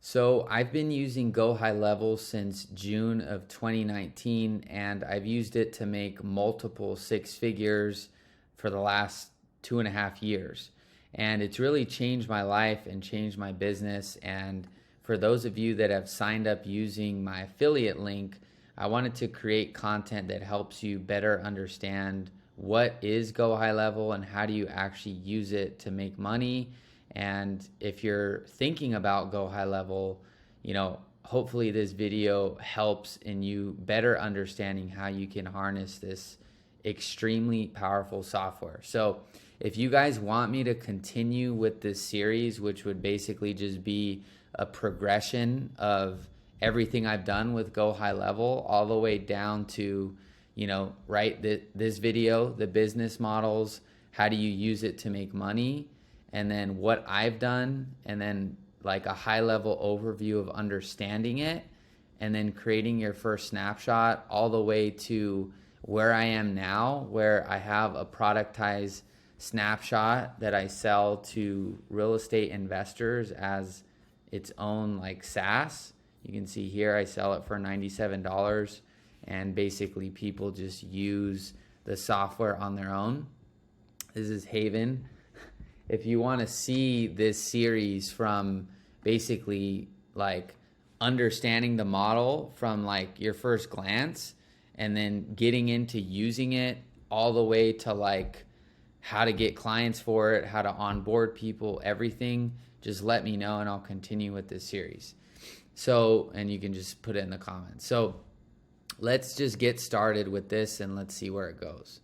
So I've been using Go High Level since June of 2019, and I've used it to make multiple six figures for the last 2.5 years. And it's really changed my life and changed my business. And for those of you that have signed up using my affiliate link, I wanted to create content that helps you better understand what is Go High Level and how do you actually use it to make money. And if you're thinking about Go High Level, hopefully this video helps in you better understanding how you can harness this extremely powerful software. So if you guys want me to continue with this series, which would basically just be a progression of everything I've done with Go High Level all the way down to, this video, the business models, how do you use it to make money, and then what I've done, and then like a high level overview of understanding it, and then creating your first snapshot all the way to where I am now, where I have a productized snapshot that I sell to real estate investors as its own like SaaS. You can see here I sell it for $97, and basically people just use the software on their own. This is Haven. If you want to see this series from basically like understanding the model from like your first glance and then getting into using it all the way to like how to get clients for it, how to onboard people, everything, just let me know and I'll continue with this series. So, and you can just put it in the comments. So let's just get started with this and let's see where it goes.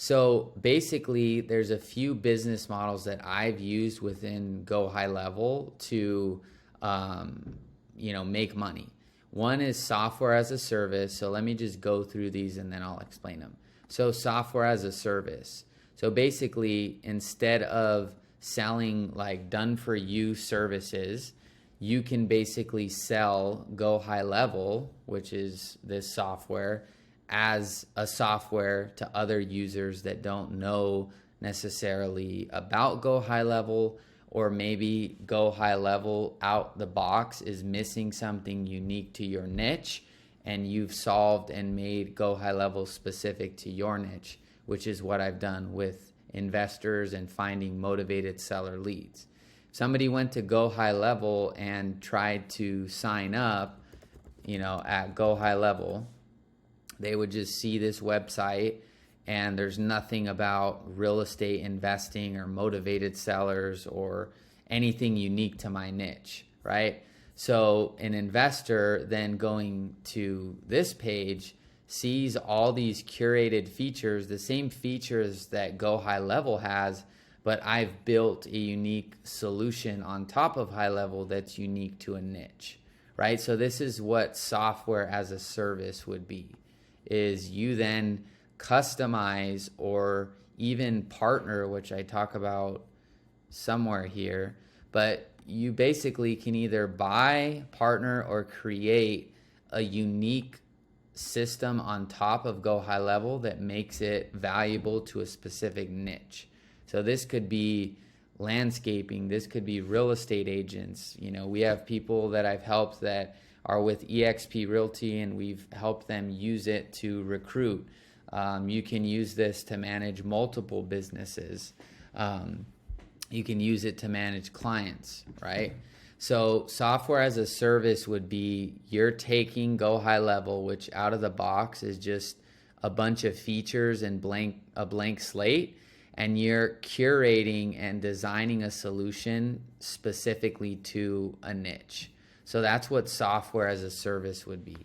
So basically, there's a few business models that I've used within Go High Level to, make money. One is software as a service. So let me just go through these and then I'll explain them. So software as a service. So basically, instead of selling like done for you services, you can basically sell Go High Level, which is this software, as a software to other users that don't know necessarily about Go High Level, or maybe Go High Level out the box is missing something unique to your niche and you've solved and made Go High Level specific to your niche, which is what I've done with investors and finding motivated seller leads. Somebody went to Go High Level and tried to sign up, at Go High Level, they would just see this website and there's nothing about real estate investing or motivated sellers or anything unique to my niche, right? So an investor then going to this page sees all these curated features, the same features that Go High Level has, but I've built a unique solution on top of High Level that's unique to a niche, right? So this is what software as a service would be. Is you then customize or even partner, which I talk about somewhere here, but you basically can either buy, partner, or create a unique system on top of Go High Level that makes it valuable to a specific niche. So this could be landscaping, this could be real estate agents. We have people that I've helped that are with eXp Realty, and we've helped them use it to recruit. You can use this to manage multiple businesses. You can use it to manage clients, right? So software as a service would be you're taking Go High Level, which out of the box is just a bunch of features and a blank slate, and you're curating and designing a solution specifically to a niche. So that's what software as a service would be.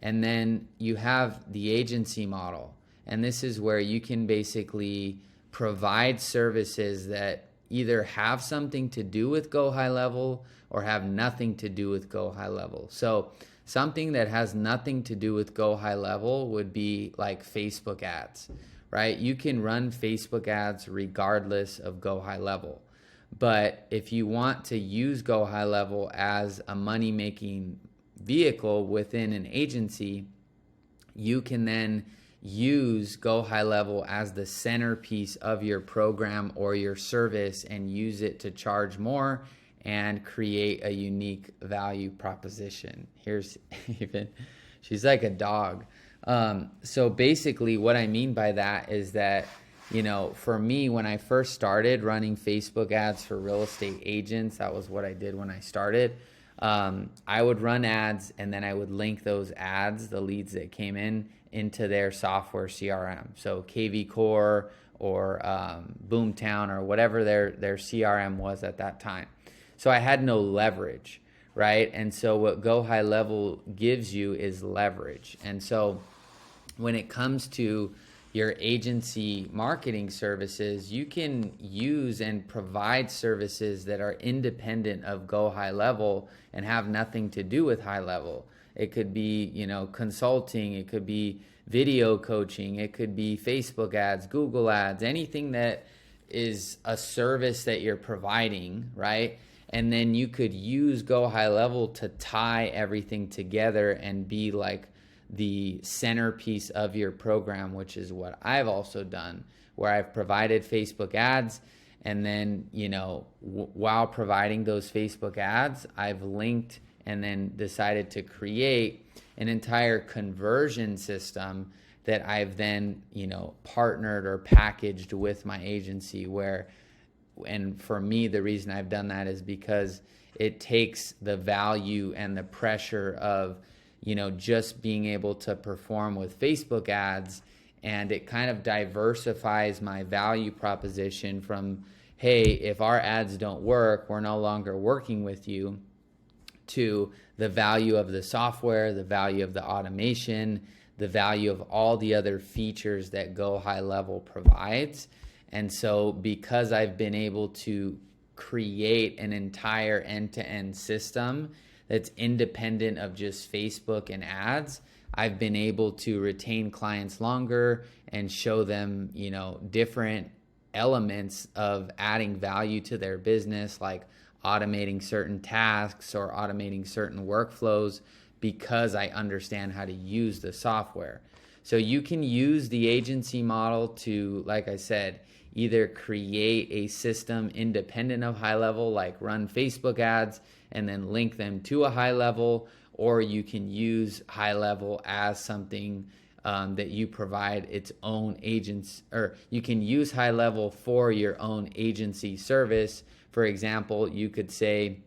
And then you have the agency model. And this is where you can basically provide services that either have something to do with Go High Level or have nothing to do with Go High Level. So something that has nothing to do with Go High Level would be like Facebook ads, right? You can run Facebook ads regardless of Go High Level. But if you want to use Go High Level as a money-making vehicle within an agency, you can then use Go High Level as the centerpiece of your program or your service and use it to charge more and create a unique value proposition. Here's even, she's like a dog. So basically what I mean by that is that, for me, when I first started running Facebook ads for real estate agents, that was what I did when I started. I would run ads, and then I would link those ads, the leads that came in, into their software CRM. So KV Core or Boomtown or whatever their CRM was at that time. So I had no leverage, right? And so what Go High Level gives you is leverage. And so when it comes to your agency marketing services, you can use and provide services that are independent of Go High Level and have nothing to do with High Level. It could be, consulting, it could be video coaching, it could be Facebook ads, Google ads, anything that is a service that you're providing, right? And then you could use Go High Level to tie everything together and be like the centerpiece of your program, which is what I've also done, where I've provided Facebook ads. And then, while providing those Facebook ads, I've linked and then decided to create an entire conversion system that I've then, partnered or packaged with my agency and for me, the reason I've done that is because it takes the value and the pressure of, just being able to perform with Facebook ads, and it kind of diversifies my value proposition from, hey, if our ads don't work, we're no longer working with you, to the value of the software, the value of the automation, the value of all the other features that Go High Level provides. And so because I've been able to create an entire end-to-end system that's independent of just Facebook and ads, I've been able to retain clients longer and show them, different elements of adding value to their business, like automating certain tasks or automating certain workflows, because I understand how to use the software. So you can use the agency model to, like I said, either create a system independent of High Level, like run Facebook ads and then link them to a High Level, or you can use High Level as something that you provide its own agents, or you can use High Level for your own agency service. For example, you could say,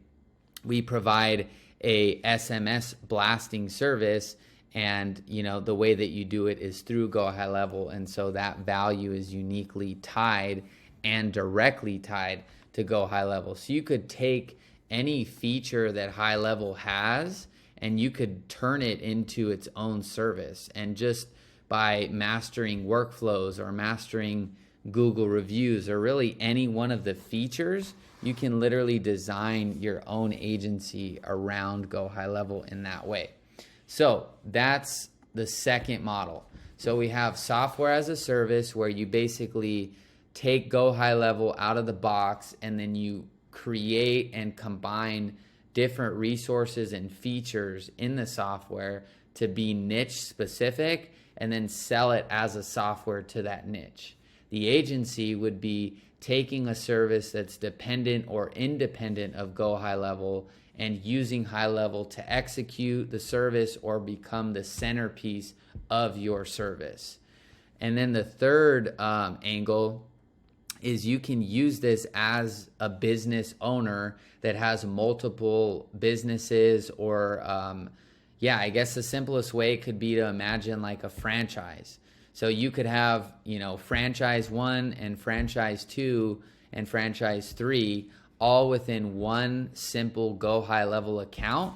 we provide a SMS blasting service, and the way that you do it is through Go High Level, and so that value is uniquely tied and directly tied to Go High Level. So you could take any feature that High Level has and you could turn it into its own service, and just by mastering workflows or mastering Google reviews or really any one of the features, you can literally design your own agency around Go High Level in that way. So that's the second model. So we have software as a service, where you basically take Go High Level out of the box and then you create and combine different resources and features in the software to be niche specific, and then sell it as a software to that niche. The agency would be taking a service that's dependent or independent of Go High Level and using High Level to execute the service or become the centerpiece of your service. And then the third angle is you can use this as a business owner that has multiple businesses, or I guess the simplest way could be to imagine like a franchise. So you could have, franchise 1 and franchise 2 and franchise 3 all within one simple Go High Level account,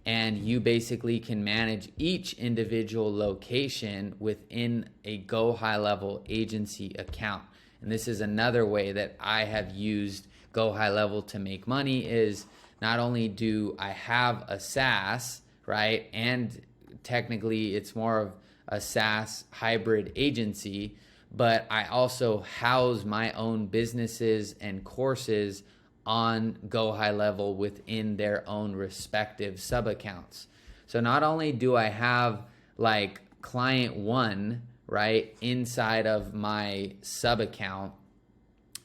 and you basically can manage each individual location within a Go High Level agency account. And this is another way that I have used Go High Level to make money, is not only do I have a SaaS, right, and technically it's more of a SaaS hybrid agency, but I also house my own businesses and courses on Go High Level within their own respective sub-accounts. So not only do I have like client 1, right, inside of my sub-account,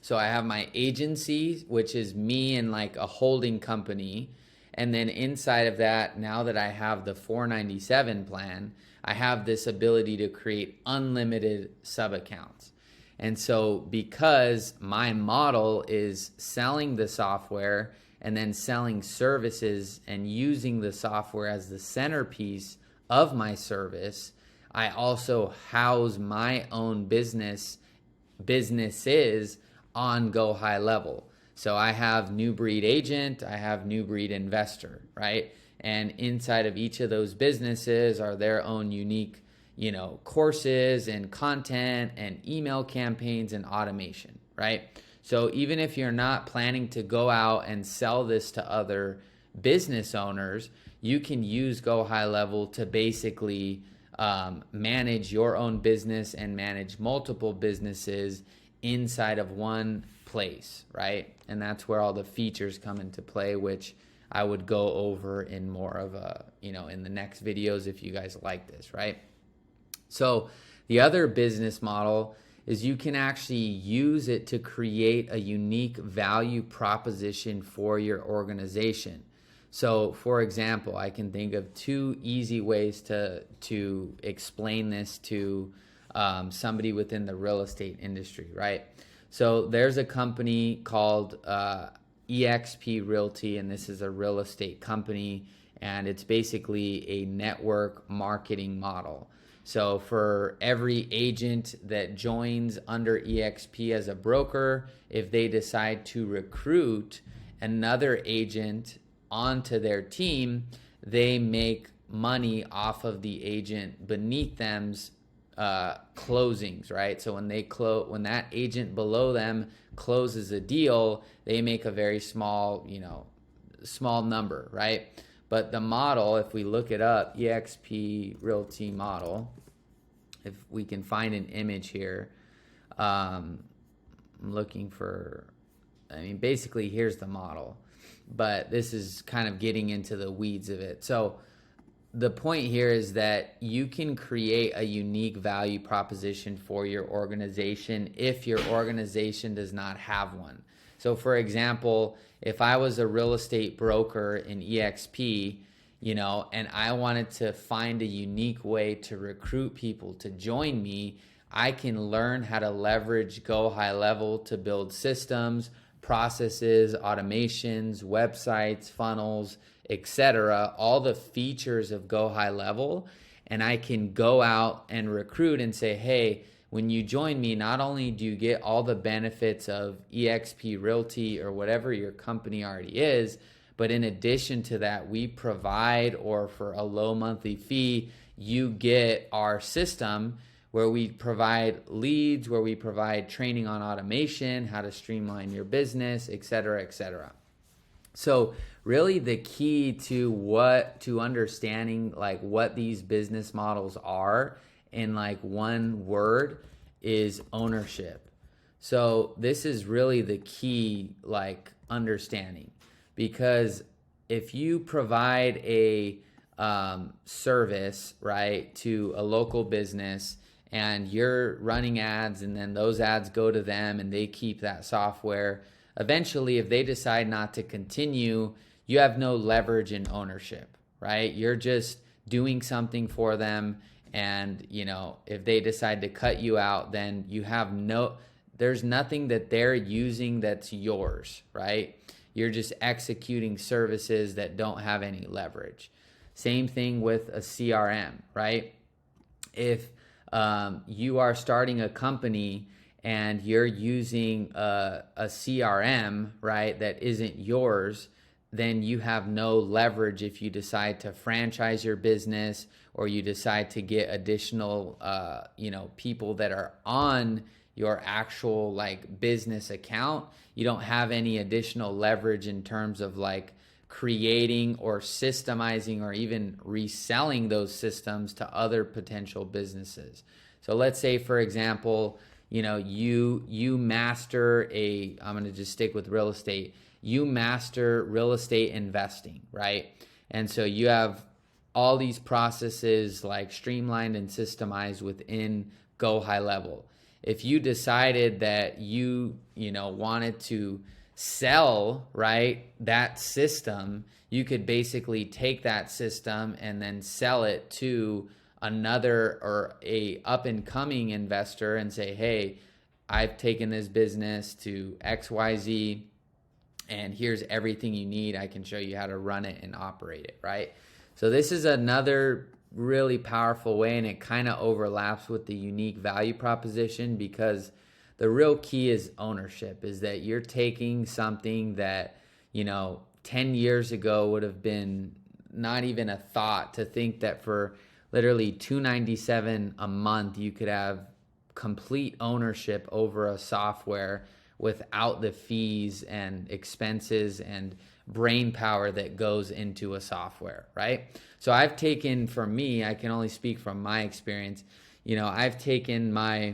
So I have my agency, which is me and like a holding company. And then inside of that, now that I have the 497 plan, I have this ability to create unlimited sub accounts. And so because my model is selling the software and then selling services and using the software as the centerpiece of my service, I also house my own businesses on Go High Level. So I have New Breed Agent, I have New Breed Investor, right? And inside of each of those businesses are their own unique, courses and content and email campaigns and automation, right? So even if you're not planning to go out and sell this to other business owners, you can use Go High Level to basically manage your own business and manage multiple businesses inside of one place, right? And that's where all the features come into play, which I would go over in more of a, in the next videos if you guys like this, right? So the other business model is you can actually use it to create a unique value proposition for your organization. So for example, I can think of two easy ways to explain this to somebody within the real estate industry, right? So there's a company called EXP Realty, and this is a real estate company, and it's basically a network marketing model. So for every agent that joins under EXP as a broker, if they decide to recruit another agent onto their team, they make money off of the agent beneath them's closings, right? So when that agent below them closes a deal, they make a very small number, right? But the model, if we look it up, EXP Realty model, if we can find an image here, I'm looking for, basically here's the model, but this is kind of getting into the weeds of it. So the point here is that you can create a unique value proposition for your organization if your organization does not have one. So for example, if I was a real estate broker in EXP, and I wanted to find a unique way to recruit people to join me, I can learn how to leverage Go High Level to build systems, processes, automations, websites, funnels, etc., all the features of Go High Level, and I can go out and recruit and say, hey, when you join me, not only do you get all the benefits of EXP Realty or whatever your company already is, but in addition to that, we provide, or for a low monthly fee, you get our system where we provide leads, where we provide training on automation, how to streamline your business, et cetera, et cetera. So really the key to understanding like what these business models are in like one word is ownership. So this is really the key like understanding, because if you provide a service, right, to a local business and you're running ads and then those ads go to them and they keep that software, eventually if they decide not to continue, you have no leverage in ownership, right? You're just doing something for them, and if they decide to cut you out, then there's nothing that they're using that's yours, right? You're just executing services that don't have any leverage. Same thing with a CRM, right? If you are starting a company and you're using a CRM, right, that isn't yours, then you have no leverage if you decide to franchise your business or you decide to get additional, people that are on your actual like business account. You don't have any additional leverage in terms of like creating or systemizing or even reselling those systems to other potential businesses. So let's say, for example, you master I'm going to just stick with real estate. You master real estate investing, right? And so you have all these processes like streamlined and systemized within Go High Level. if you decided that wanted to sell, right, that system, you could basically take that system and then sell it to another or a up and coming investor and say, hey, I've taken this business to XYZ and here's everything you need. I can show you how to run it and operate it, right? So this is another really powerful way, and it kind of overlaps with the unique value proposition, because the real key is ownership, is that you're taking something that, 10 years ago would have been not even a thought, to think that for literally $297 a month, you could have complete ownership over a software without the fees and expenses and brain power that goes into a software, right? So I've taken, for me, I can only speak from my experience, I've taken my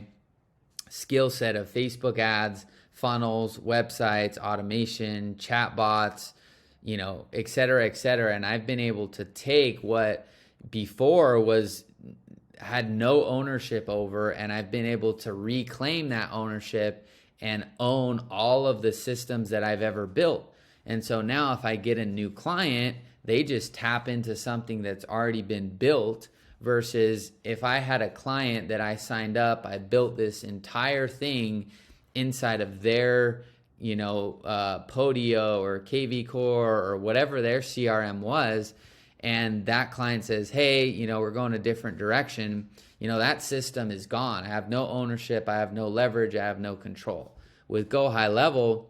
skill set of Facebook ads, funnels, websites, automation, chatbots, et cetera, and I've been able to take what before had no ownership over, and I've been able to reclaim that ownership and own all of the systems that I've ever built. And so now if I get a new client, they just tap into something that's already been built, versus if I had a client that I signed up, I built this entire thing inside of their, Podio or KV Core or whatever their CRM was, and that client says, hey, we're going a different direction, that system is gone. I have no ownership, I have no leverage, I have no control. With Go High Level,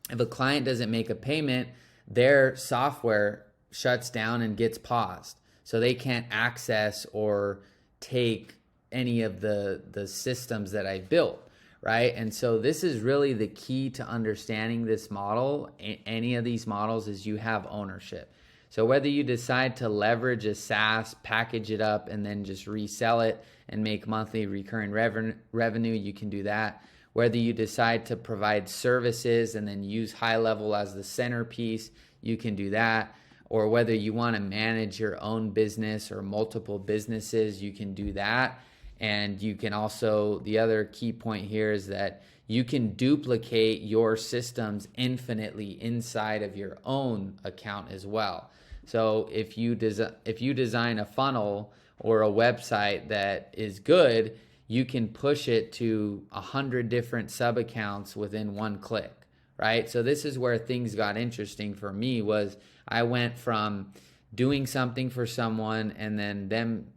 if a client doesn't make a payment, their software shuts down and gets paused. So they can't access or take any of the systems that I built, right? And so this is really the key to understanding this model, any of these models, is you have ownership. So whether you decide to leverage a SaaS, package it up, and then just resell it and make monthly recurring revenue, you can do that. Whether you decide to provide services and then use High Level as the centerpiece, you can do that. Or whether you want to manage your own business or multiple businesses, you can do that. And you can also, the other key point here is that you can duplicate your systems infinitely inside of your own account as well. So if you design a funnel or a website that is good, you can push it to 100 different sub-accounts within one click, right? So this is where things got interesting for me. Was I went from doing something for someone and then them,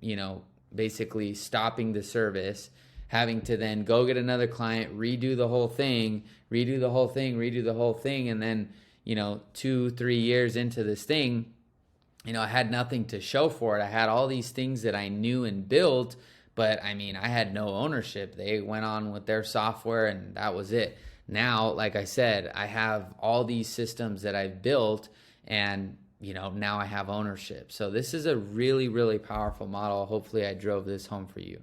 basically stopping the service, having to then go get another client, redo the whole thing, and then, 2-3 years into this thing, I had nothing to show for it. I had all these things that I knew and built, but I had no ownership. They went on with their software and that was it. Now, like I said, I have all these systems that I've built, and now I have ownership. So this is a really, really powerful model. Hopefully I drove this home for you.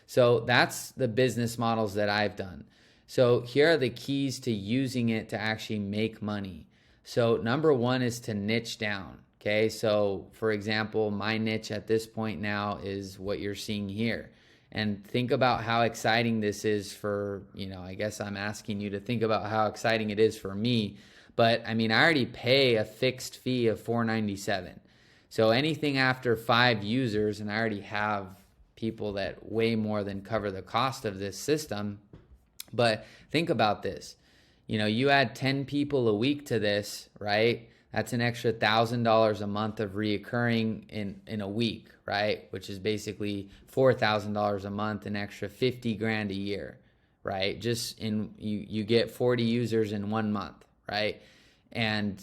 So that's the business models that I've done. So here are the keys to using it to actually make money. So number one is to niche down. Okay, so for example, my niche at this point now is what you're seeing here. And think about how exciting this is for, I guess I'm asking you to think about how exciting it is for me. But I already pay a fixed fee of $497. So anything after 5 users, and I already have people that way more than cover the cost of this system. But think about this. You add 10 people a week to this, right? That's an extra $1,000 a month of reoccurring in a week, right? Which is basically $4,000 a month, an extra 50 grand a year, right? Just you get 40 users in 1 month, right? And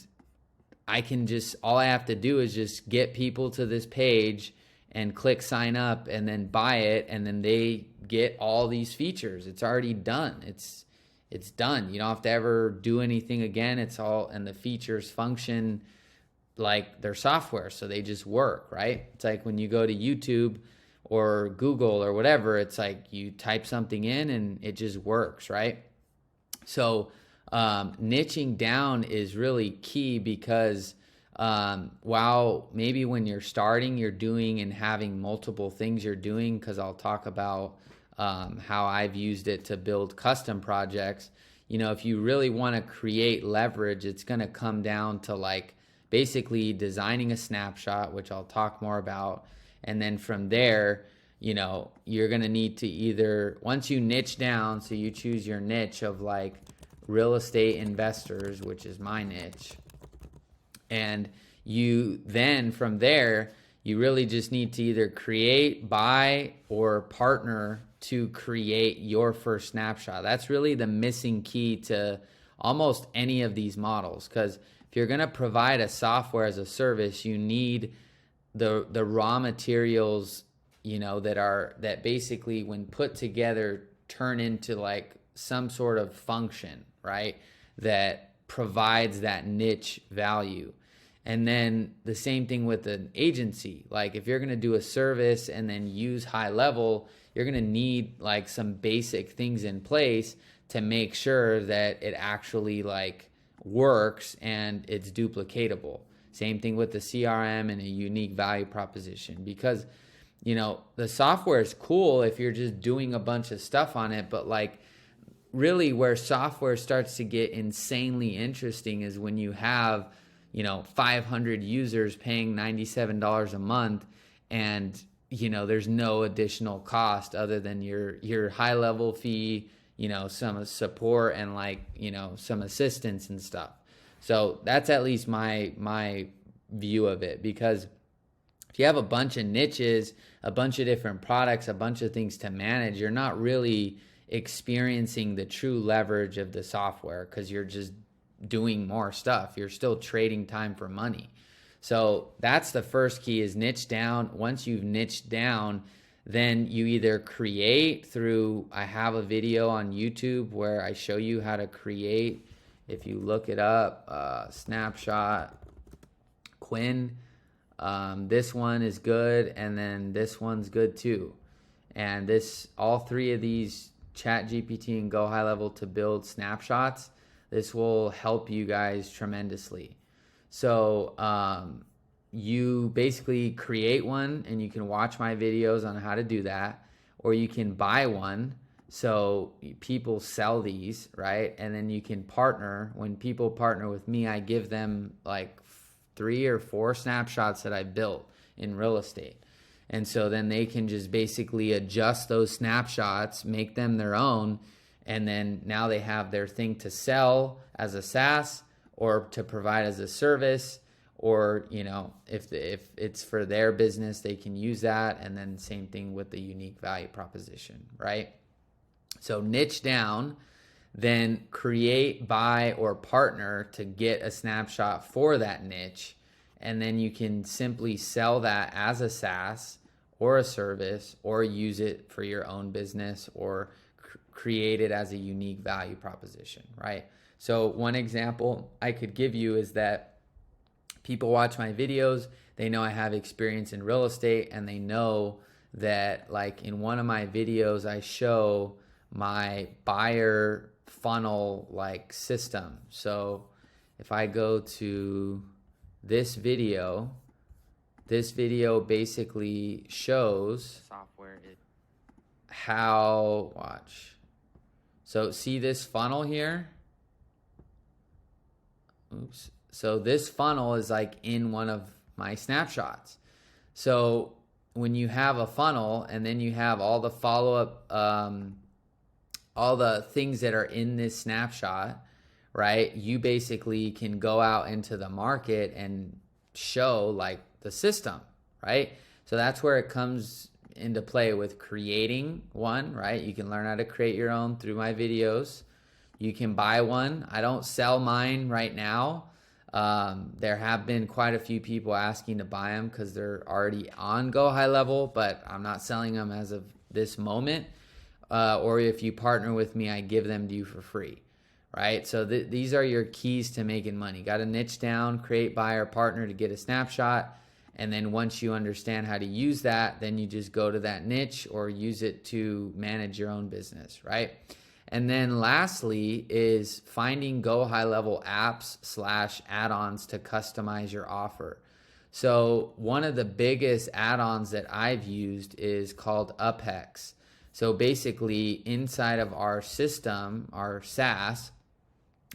all I have to do is just get people to this page and click sign up and then buy it, and then they get all these features. It's already done. It's done. You don't have to ever do anything again. It's all, and the features function like their software, so they just work, right? It's like when you go to YouTube or Google or whatever, it's like you type something in and it just works, right? So niching down is really key, because while maybe when you're starting, you're doing and having multiple things you're doing, because I'll talk about how I've used it to build custom projects. If you really want to create leverage, it's going to come down to like basically designing a snapshot, which I'll talk more about. And then from there, you're going to need to either, once you niche down, so you choose your niche of like real estate investors, which is my niche. And you then from there, you really just need to either create, buy, or partner to create your first snapshot. That's really the missing key to almost any of these models, because if you're going to provide a software as a service, you need the raw materials, that basically when put together turn into like some sort of function, right, that provides that niche value. And then the same thing with an agency. Like if you're going to do a service and then use high level, you're going to need like some basic things in place to make sure that it actually like works and it's duplicatable. Same thing with the CRM and a unique value proposition, because the software is cool if you're just doing a bunch of stuff on it, but like really where software starts to get insanely interesting is when you have 500 users paying $97 a month, and there's no additional cost other than your high level fee, some support and like some assistance and stuff. So that's at least my view of it, because if you have a bunch of niches, a bunch of different products, a bunch of things to manage, you're not really experiencing the true leverage of the software, because you're just doing more stuff. You're still trading time for money. So that's the first key, is niche down. Once you've niched down, then you either create through, I have a video on YouTube where I show you how to create. If you look it up, snapshot Quinn, this one is good, and then this one's good too. And all three of these, ChatGPT and Go High Level to build snapshots, this will help you guys tremendously. So you basically create one, and you can watch my videos on how to do that, or you can buy one. So people sell these, right? And then you can partner. When people partner with me, I give them like 3 or 4 snapshots that I built in real estate. And so then they can just basically adjust those snapshots, make them their own, and then now they have their thing to sell as a SaaS or to provide as a service, or if it's for their business, they can use that. And then same thing with the unique value proposition, right? So niche down, then create, buy, or partner to get a snapshot for that niche. And then you can simply sell that as a SaaS or a service, or use it for your own business, or create it as a unique value proposition, right? So one example I could give you is that people watch my videos, they know I have experience in real estate, and they know that like in one of my videos, I show my buyer funnel like system. So if I go to this video basically shows software how, watch. So see this funnel here? Oops. So this funnel is like in one of my snapshots. So when you have a funnel and then you have all the follow-up, all the things that are in this snapshot, right? You basically can go out into the market and show like the system, right? So that's where it comes into play with creating one, right? You can learn how to create your own through my videos. You can buy one. I don't sell mine right now. There have been quite a few people asking to buy them because they're already on Go High Level, but I'm not selling them as of this moment. Or if you partner with me, I give them to you for free, right? So these are your keys to making money. Got to niche down, create, buy, or partner to get a snapshot. And then once you understand how to use that, then you just go to that niche or use it to manage your own business, right? And then lastly is finding Go High Level apps / add-ons to customize your offer. So one of the biggest add-ons that I've used is called UpHex. So basically, inside of our system, our SaaS,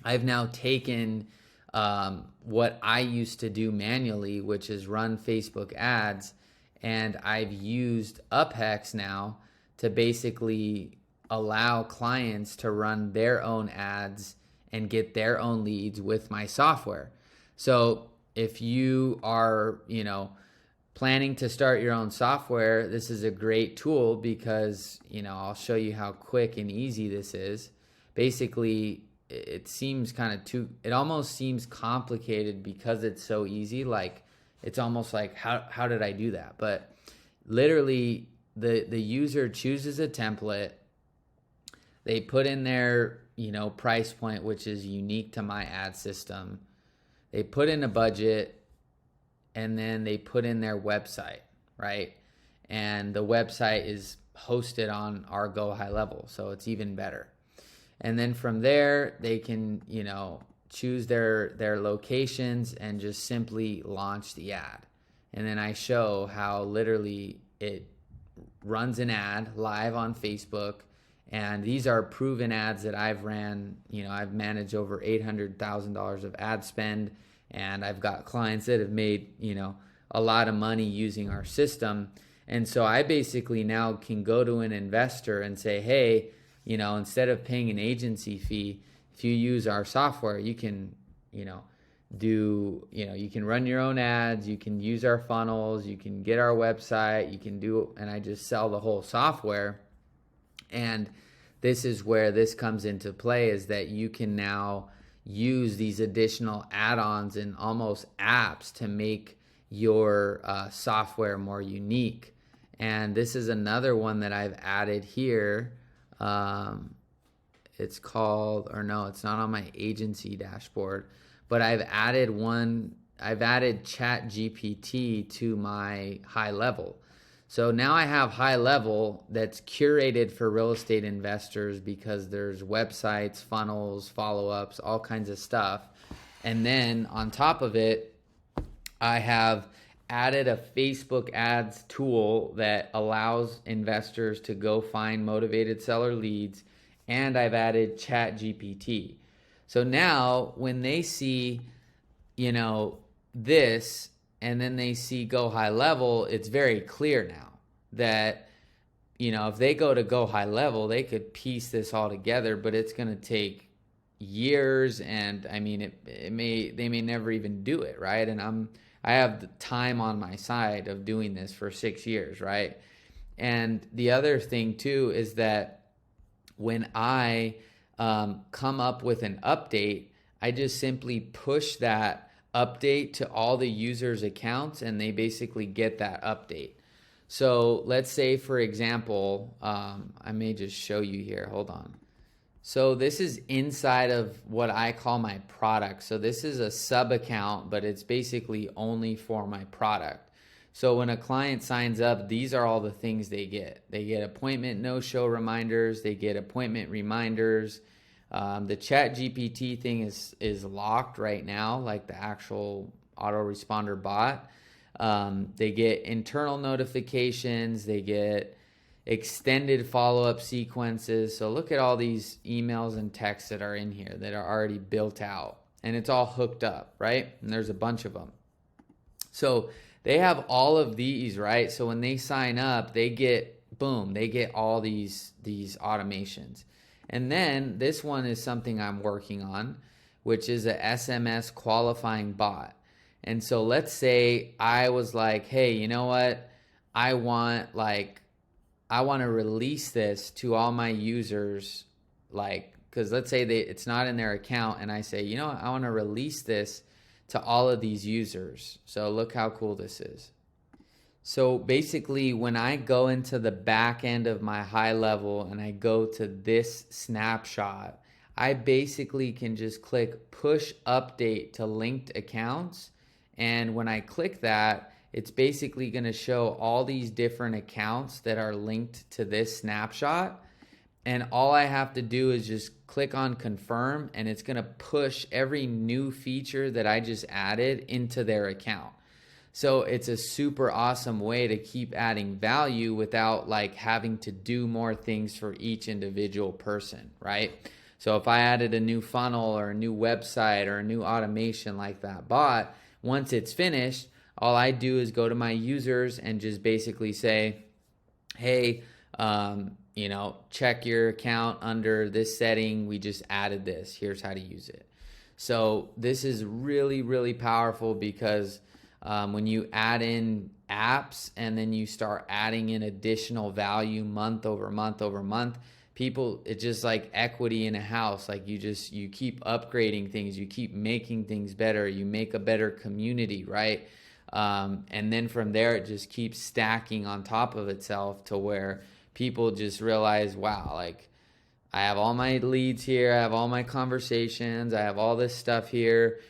I've now taken what I used to do manually, which is run Facebook ads, and I've used UpHex now to basically allow clients to run their own ads and get their own leads with my software. So if you are, planning to start your own software, this is a great tool because, I'll show you how quick and easy this is. Basically, it seems it almost seems complicated because it's so easy. Like, it's almost like, how did I do that? But literally, the user chooses a template. They put in their, price point, which is unique to my ad system. They put in a budget, and then they put in their website, right? And the website is hosted on our Go High Level, so it's even better. And then from there, they can, choose their locations and just simply launch the ad. And then I show how literally it runs an ad live on Facebook. And these are proven ads that I've ran. I've managed over $800,000 of ad spend. And I've got clients that have made, a lot of money using our system. And so I basically now can go to an investor and say, hey, instead of paying an agency fee, if you use our software, you can, you can run your own ads, you can use our funnels, you can get our website, and I just sell the whole software. And this is where this comes into play, is that you can now use these additional add-ons and almost apps to make your software more unique. And this is another one that I've added here. It's called, or no, it's not on my agency dashboard, but I've added ChatGPT to my high level. So now I have high level that's curated for real estate investors because there's websites, funnels, follow-ups, all kinds of stuff. And then on top of it, I have added a Facebook ads tool that allows investors to go find motivated seller leads. And I've added ChatGPT. So now when they see, this, and then they see Go High Level, it's very clear now that, if they go high level, they could piece this all together, but it's going to take years. And I mean, they may never even do it. Right. And I have the time on my side of doing this for 6 years. Right. And the other thing too, is that when I come up with an update, I just simply push that update to all the users' accounts, and they basically get that update. So let's say, for example, I may just show you here. Hold on. So this is inside of what I call my product. So this is a sub account, but it's basically only for my product. So when a client signs up, these are all the things they get. They get appointment no-show reminders. They get appointment reminders. The ChatGPT thing is locked right now, like the actual autoresponder bot. They get internal notifications. They get extended follow-up sequences. So look at all these emails and texts that are in here that are already built out. And it's all hooked up, right? And there's a bunch of them. So they have all of these, right? So when they sign up, they get all these automations. And then this one is something I'm working on, which is a SMS qualifying bot. And so let's say I was like, hey, you know what? I want to release this to all my users, because let's say it's not in their account, and I say, you know what? I want to release this to all of these users. So look how cool this is. So basically, when I go into the back end of my high level and I go to this snapshot, I basically can just click push update to linked accounts. And when I click that, it's basically going to show all these different accounts that are linked to this snapshot. And all I have to do is just click on confirm, and it's going to push every new feature that I just added into their account. So it's a super awesome way to keep adding value without like having to do more things for each individual person, right? So if I added a new funnel or a new website or a new automation like that bot, once it's finished, all I do is go to my users and just basically say, hey, check your account under this setting. We just added this. Here's how to use it. So this is really, really powerful because when you add in apps and then you start adding in additional value month over month over month, people, it's just like equity in a house. Like you keep upgrading things, you keep making things better, you make a better community, right? And then from there, it just keeps stacking on top of itself to where people just realize, wow, like I have all my leads here, I have all my conversations, I have all this stuff here.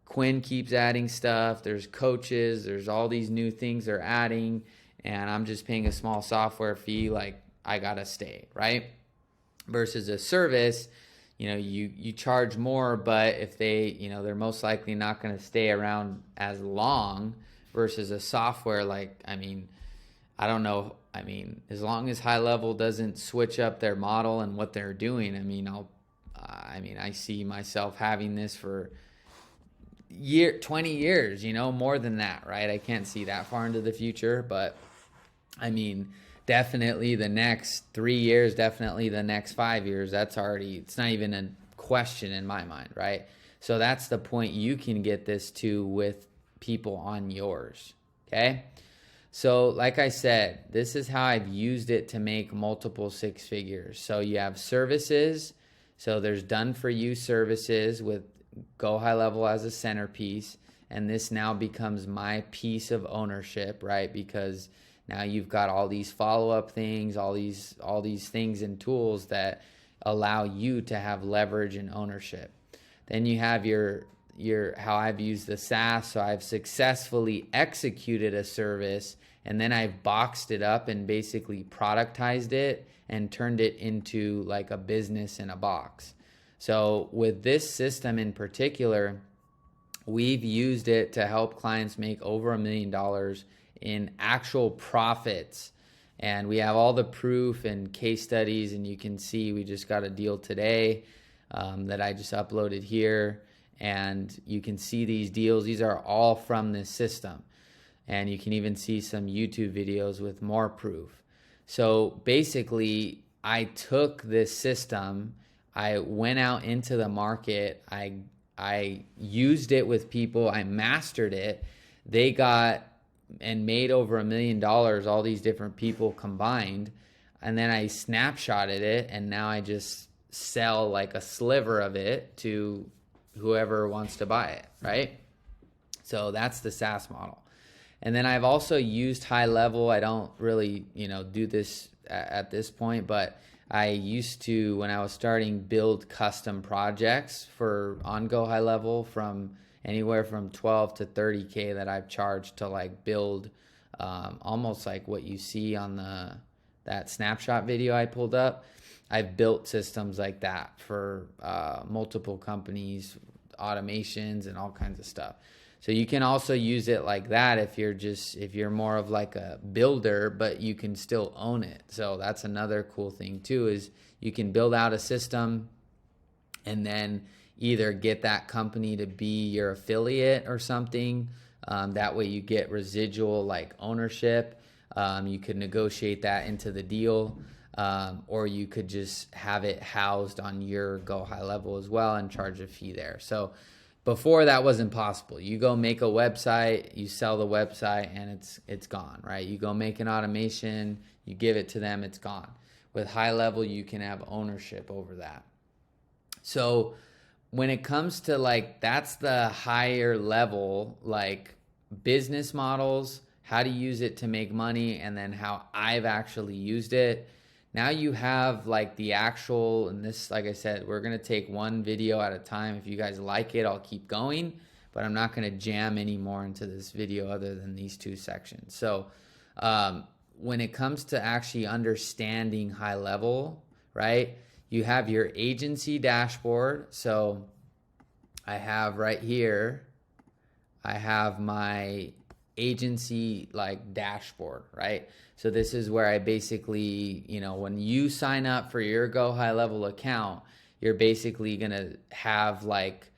Quinn keeps adding stuff. There's coaches, there's all these new things they're adding, and I'm just paying a small software fee. Like I gotta stay, right? Versus a service, you charge more, but if they're most likely not going to stay around as long. Versus a software, I don't know. As long as High Level doesn't switch up their model and what they're doing, I see myself having this for 20 years, more than that, right? I can't see that far into the future, but definitely the next 3 years, definitely the next 5 years, it's not even a question in my mind, right? So that's the point you can get this to with people on yours, okay? So like I said, this is how I've used it to make multiple six figures. So you have services. So there's done for you services with Go High Level as a centerpiece. And this now becomes my piece of ownership, right? Because now you've got all these follow-up things, all these things and tools that allow you to have leverage and ownership. Then you have your how I've used the SaaS. So I've successfully executed a service and then I've boxed it up and basically productized it and turned it into like a business in a box. So with this system in particular, we've used it to help clients make over $1 million in actual profits. And we have all the proof and case studies, and you can see we just got a deal today that I just uploaded here. And you can see these deals. These are all from this system. And you can even see some YouTube videos with more proof. So basically, I took this system, I went out into the market, I used it with people, I mastered it. They got and made over $1 million, all these different people combined. And then I snapshotted it, and now I just sell like a sliver of it to whoever wants to buy it, right? So that's the SaaS model. And then I've also used High Level. I don't really, do this at this point, but I used to, when I was starting, build custom projects on Go High Level from anywhere from 12 to 30K that I've charged to like build almost like what you see on that snapshot video I pulled up. I've built systems like that for multiple companies, automations, and all kinds of stuff. So you can also use it like that if you're more of like a builder, but you can still own it. So that's another cool thing too, is you can build out a system and then either get that company to be your affiliate or something. That way you get residual like ownership. You could negotiate that into the deal. Or you could just have it housed on your Go High Level as well and charge a fee there. So before that wasn't possible. You go make a website, you sell the website, and it's gone, right? You go make an automation, you give it to them, it's gone. With High Level, you can have ownership over that. So when it comes to like, that's the higher level, like business models, how to use it to make money, and then how I've actually used it. Now you have like the actual, and this, like I said, we're going to take one video at a time. If you guys like it, I'll keep going, but I'm not going to jam any more into this video other than these two sections. So when it comes to actually understanding High Level, right, you have your agency dashboard. So I have right here, I have my agency like dashboard, right? So this is where I basically, when you sign up for your Go High Level account, you're basically gonna have like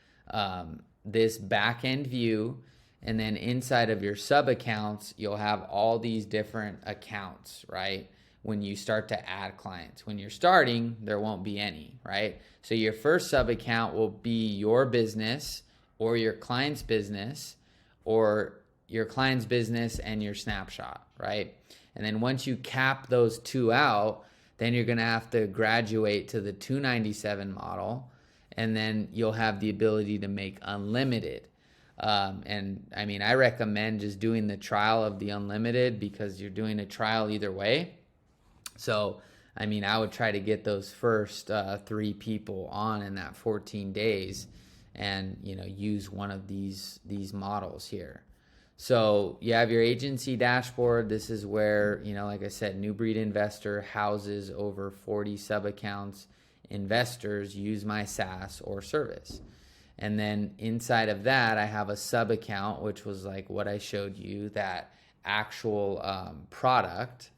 this back end view, and then inside of your sub accounts, you'll have all these different accounts, right? When you start to add clients. When you're starting, there won't be any, right? So your first sub account will be your business or your client's business, or your client's business and your snapshot, right? And then once you cap those two out, then you're gonna have to graduate to the 297 model, and then you'll have the ability to make unlimited. And I mean, I recommend just doing the trial of the unlimited, because you're doing a trial either way. So, I mean, I would try to get those first 3 people on in that 14 days and, use one of these models here. So you have your agency dashboard. This is where, like I said, New Breed Investor houses over 40 sub accounts. Investors use my SaaS or service. And then inside of that, I have a sub account, which was like what I showed you, that actual product.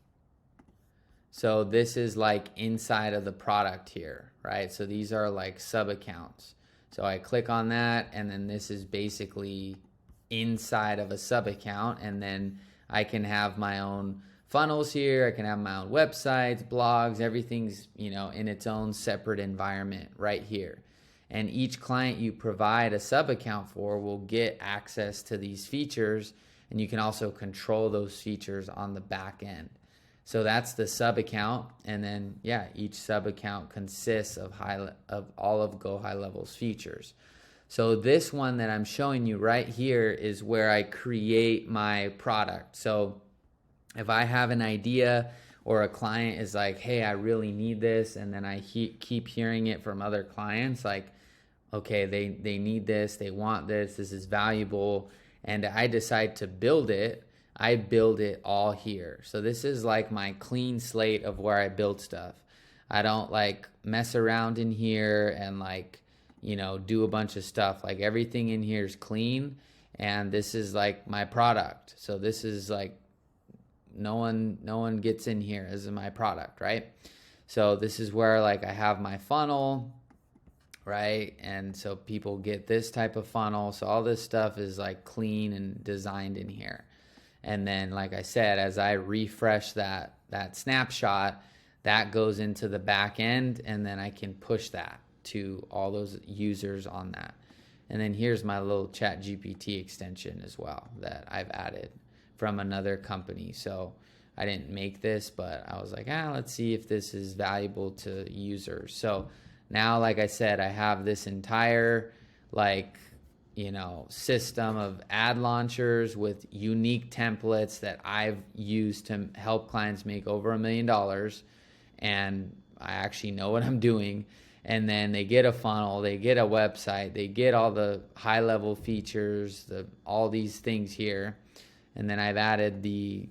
So this is like inside of the product here, right? So these are like sub accounts. So I click on that, and then this is basically inside of a sub account, and then I can have my own funnels here. I can have my own websites, blogs, everything's, in its own separate environment right here. And each client you provide a sub account for will get access to these features, and you can also control those features on the back end. So that's the sub account, and then each sub account consists of all of Go High Level's features. So this one that I'm showing you right here is where I create my product. So if I have an idea, or a client is like, hey, I really need this, and then I keep hearing it from other clients, like, okay, they need this, they want this is valuable, and I decide to build it, I build it all here. So this is like my clean slate of where I build stuff. I don't like mess around in here and like, do a bunch of stuff. Like everything in here is clean, and this is like my product. So this is like, no one gets in here. This is my product, right? So this is where like I have my funnel, right? And so people get this type of funnel. So all this stuff is like clean and designed in here. And then, like I said, as I refresh that snapshot, that goes into the back end, and then I can push that to all those users on that. And then here's my little Chat GPT extension as well that I've added from another company. So I didn't make this, but I was like, let's see if this is valuable to users. So now, like I said, I have this entire system of ad launchers with unique templates that I've used to help clients make over $1 million. And I actually know what I'm doing. And then they get a funnel, they get a website, they get all the high level features, all these things here. And then I've added the,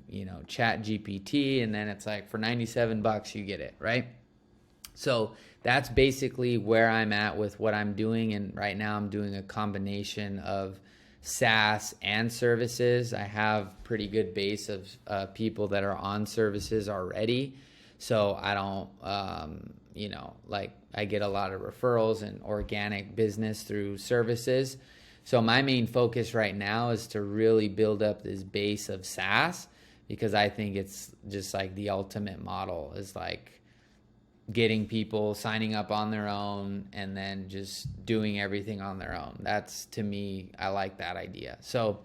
Chat GPT, and then it's like for $97 you get it, right? So that's basically where I'm at with what I'm doing. And right now I'm doing a combination of SaaS and services. I have pretty good base of people that are on services already. So I don't, I get a lot of referrals and organic business through services. So my main focus right now is to really build up this base of SaaS, because I think it's just like the ultimate model is like getting people signing up on their own and then just doing everything on their own. That's, to me, I like that idea. So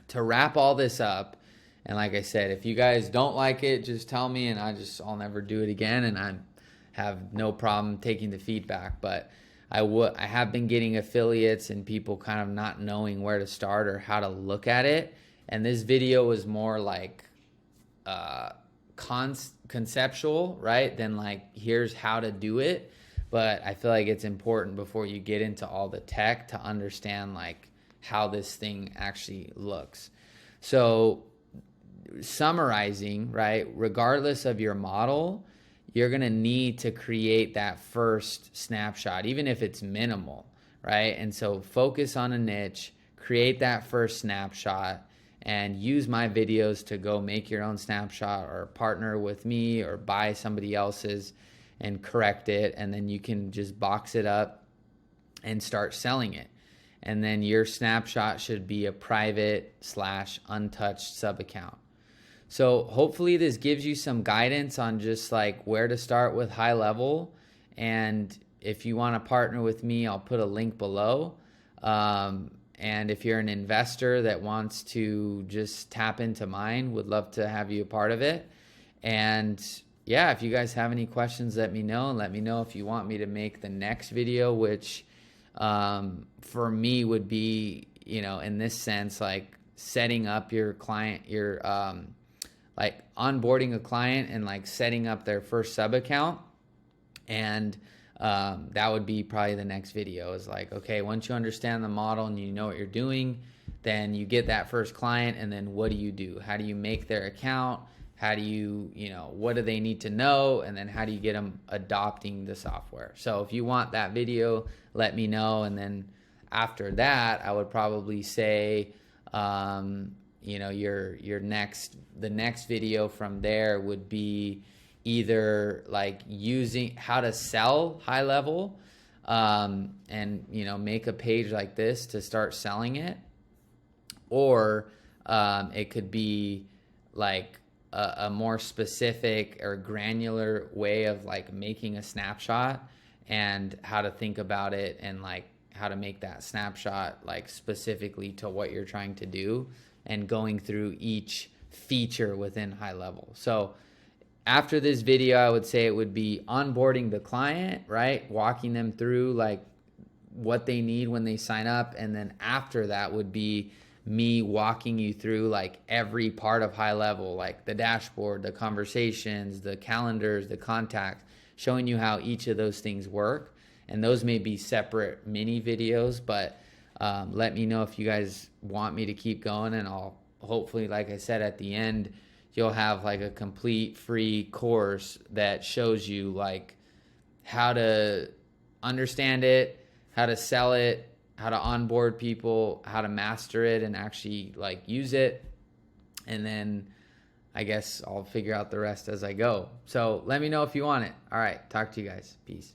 to wrap all this up, and like I said, if you guys don't like it, just tell me, and I'll never do it again, and I have no problem taking the feedback. But I have been getting affiliates and people kind of not knowing where to start or how to look at it. And this video was more like conceptual, right? Than like, here's how to do it. But I feel like it's important before you get into all the tech to understand like how this thing actually looks. So summarizing, right? Regardless of your model, you're going to need to create that first snapshot, even if it's minimal, right? And so focus on a niche, create that first snapshot, and use my videos to go make your own snapshot or partner with me or buy somebody else's and correct it. And then you can just box it up and start selling it. And then your snapshot should be a private/untouched sub account. So hopefully this gives you some guidance on just like where to start with high level. And if you want to partner with me, I'll put a link below. And if you're an investor that wants to just tap into mine, would love to have you a part of it. And yeah, if you guys have any questions, let me know. And let me know if you want me to make the next video, which for me would be, in this sense, like setting up your client, like onboarding a client and like setting up their first sub account. And that would be probably the next video, is like, okay, once you understand the model and you know what you're doing, then you get that first client, and then what do you do? How do you make their account? How do you, what do they need to know? And then how do you get them adopting the software? So if you want that video, let me know. And then after that, I would probably say, the next video from there would be either like using how to sell high level, and make a page like this to start selling it, or it could be like a more specific or granular way of like making a snapshot and how to think about it and like how to make that snapshot like specifically to what you're trying to do and going through each feature within high level. So after this video, I would say it would be onboarding the client, right? Walking them through like what they need when they sign up. And then after that would be me walking you through like every part of high level, like the dashboard, the conversations, the calendars, the contacts, showing you how each of those things work. And those may be separate mini videos, but let me know if you guys want me to keep going, and I'll hopefully, like I said, at the end, you'll have like a complete free course that shows you like how to understand it, how to sell it, how to onboard people, how to master it and actually like use it. And then I guess I'll figure out the rest as I go. So let me know if you want it. All right. Talk to you guys. Peace.